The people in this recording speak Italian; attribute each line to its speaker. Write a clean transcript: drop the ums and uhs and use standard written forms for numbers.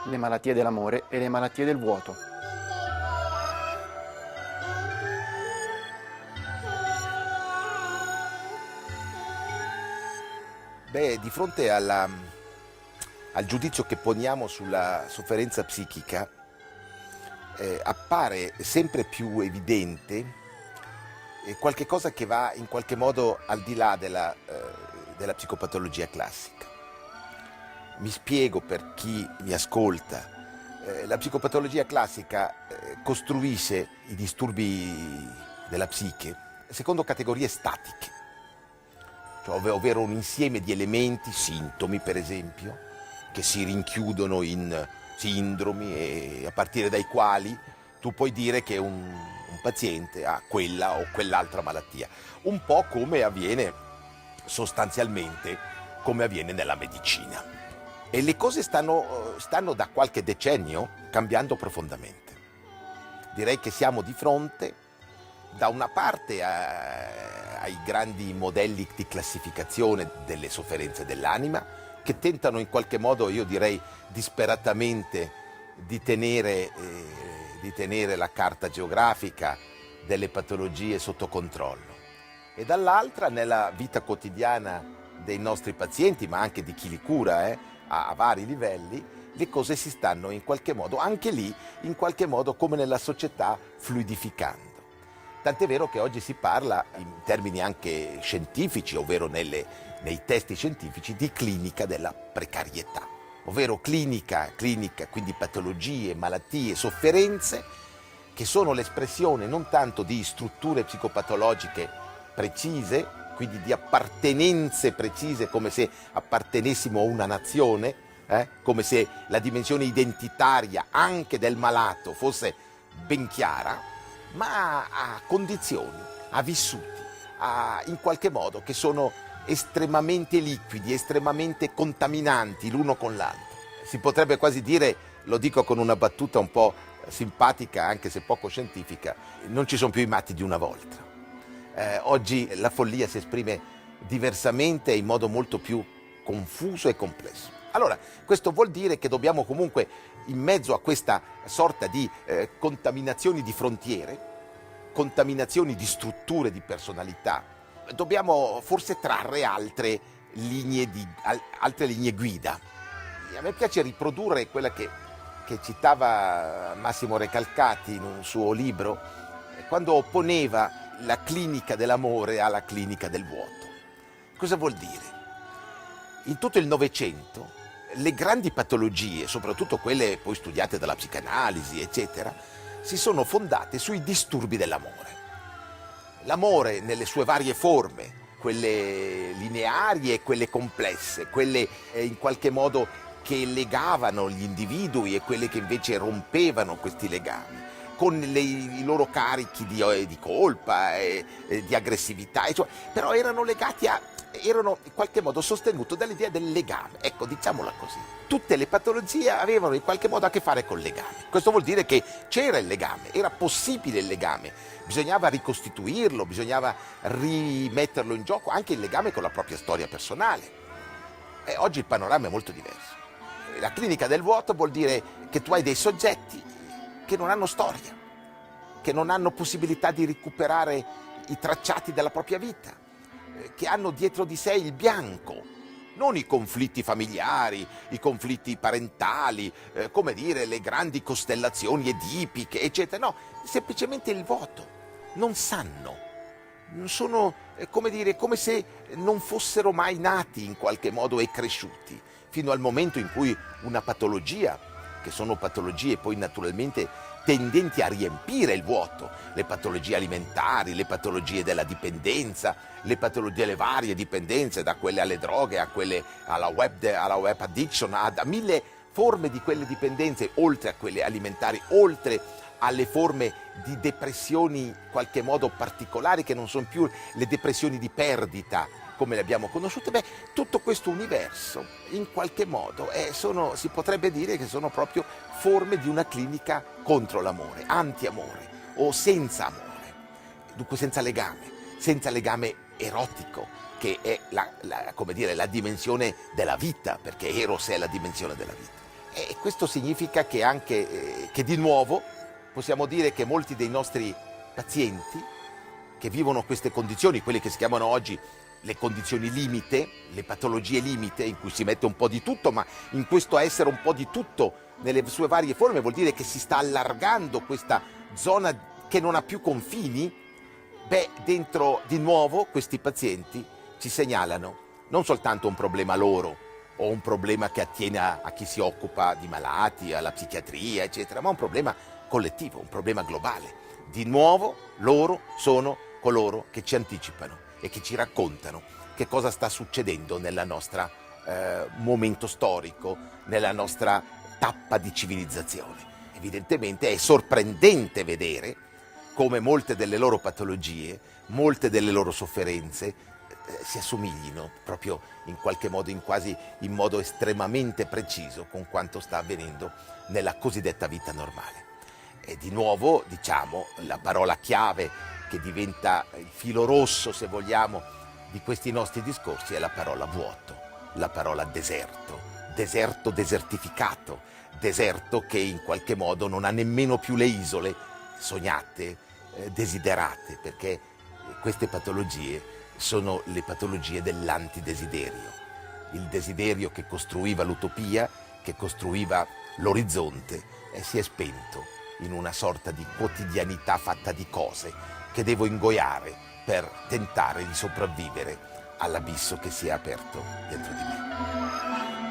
Speaker 1: le malattie dell'amore e le malattie del vuoto.
Speaker 2: Beh, di fronte al giudizio che poniamo sulla sofferenza psichica, appare sempre più evidente qualche cosa che va in qualche modo al di là della psicopatologia classica. Mi spiego per chi mi ascolta. La psicopatologia classica costruisce i disturbi della psiche secondo categorie statiche, cioè, ovvero un insieme di elementi, sintomi per esempio, che si rinchiudono in sindromi e a partire dai quali tu puoi dire che un paziente ha quella o quell'altra malattia. Un po' come avviene sostanzialmente, come avviene nella medicina. E le cose stanno da qualche decennio cambiando profondamente. Direi che siamo di fronte da una parte ai grandi modelli di classificazione delle sofferenze dell'anima che tentano in qualche modo, io direi disperatamente, di tenere la carta geografica delle patologie sotto controllo, e dall'altra nella vita quotidiana dei nostri pazienti, ma anche di chi li cura a vari livelli, le cose si stanno in qualche modo, anche lì, in qualche modo come nella società, fluidificando. Tant'è vero che oggi si parla, in termini anche scientifici, ovvero nei testi scientifici, di clinica della precarietà, ovvero clinica, quindi patologie, malattie, sofferenze, che sono l'espressione non tanto di strutture psicopatologiche precise, quindi di appartenenze precise, come se appartenessimo a una nazione, come se la dimensione identitaria anche del malato fosse ben chiara, ma a condizioni, a vissuti, in qualche modo che sono estremamente liquidi, estremamente contaminanti l'uno con l'altro. Si potrebbe quasi dire, lo dico con una battuta un po' simpatica anche se poco scientifica, non ci sono più i matti di una volta. Oggi la follia si esprime diversamente e in modo molto più confuso e complesso. Allora, questo vuol dire che dobbiamo comunque, in mezzo a questa sorta di contaminazioni di frontiere, contaminazioni di strutture, di personalità, dobbiamo forse trarre altre linee guida. A me piace riprodurre quella che citava Massimo Recalcati in un suo libro, quando opponeva la clinica dell'amore alla clinica del vuoto. Cosa vuol dire? In tutto il Novecento le grandi patologie, soprattutto quelle poi studiate dalla psicanalisi, eccetera, si sono fondate sui disturbi dell'amore. L'amore nelle sue varie forme, quelle lineari e quelle complesse, quelle in qualche modo che legavano gli individui e quelle che invece rompevano questi legami, con i loro carichi di colpa e di aggressività, cioè, però erano legati erano in qualche modo sostenuti dall'idea del legame, ecco, diciamola così. Tutte le patologie avevano in qualche modo a che fare col legame. Questo vuol dire che c'era il legame, era possibile il legame, bisognava ricostituirlo, bisognava rimetterlo in gioco, anche il legame con la propria storia personale. E oggi il panorama è molto diverso. La clinica del vuoto vuol dire che tu hai dei soggetti che non hanno storia, che non hanno possibilità di recuperare i tracciati della propria vita, che hanno dietro di sé il bianco, non i conflitti familiari, i conflitti parentali, come dire, le grandi costellazioni edipiche, eccetera. No, semplicemente il vuoto. Non sanno, sono, come dire, come se non fossero mai nati in qualche modo e cresciuti, fino al momento in cui una patologia, che sono patologie poi naturalmente tendenti a riempire il vuoto, le patologie alimentari, le patologie della dipendenza, le patologie delle varie dipendenze, da quelle alle droghe a quelle alla web addiction, a mille forme di quelle dipendenze, oltre a quelle alimentari, oltre alle forme di depressioni in qualche modo particolari, che non sono più le depressioni di perdita come le abbiamo conosciute. Beh, tutto questo universo in qualche modo si potrebbe dire che sono proprio forme di una clinica contro l'amore, anti-amore o senza amore, dunque senza legame erotico, che è come dire, la dimensione della vita, perché Eros è la dimensione della vita. E questo significa che anche, che di nuovo possiamo dire che molti dei nostri pazienti che vivono queste condizioni, quelle che si chiamano oggi le condizioni limite, le patologie limite, in cui si mette un po' di tutto, ma in questo essere un po' di tutto nelle sue varie forme vuol dire che si sta allargando questa zona che non ha più confini. Beh, dentro di nuovo questi pazienti ci segnalano non soltanto un problema loro o un problema che attiene a chi si occupa di malati, alla psichiatria, eccetera, ma un problema collettivo, un problema globale. Di nuovo loro sono coloro che ci anticipano e che ci raccontano che cosa sta succedendo nel nostro momento storico, nella nostra tappa di civilizzazione. Evidentemente è sorprendente vedere come molte delle loro patologie, molte delle loro sofferenze si assomiglino proprio in qualche modo, quasi in modo estremamente preciso con quanto sta avvenendo nella cosiddetta vita normale. E di nuovo, diciamo, la parola chiave che diventa il filo rosso, se vogliamo, di questi nostri discorsi è la parola vuoto, la parola deserto, deserto desertificato, deserto che in qualche modo non ha nemmeno più le isole sognate, desiderate, perché queste patologie sono le patologie dell'antidesiderio, il desiderio che costruiva l'utopia, che costruiva l'orizzonte e si è spento in una sorta di quotidianità fatta di cose che devo ingoiare per tentare di sopravvivere all'abisso che si è aperto dentro di me.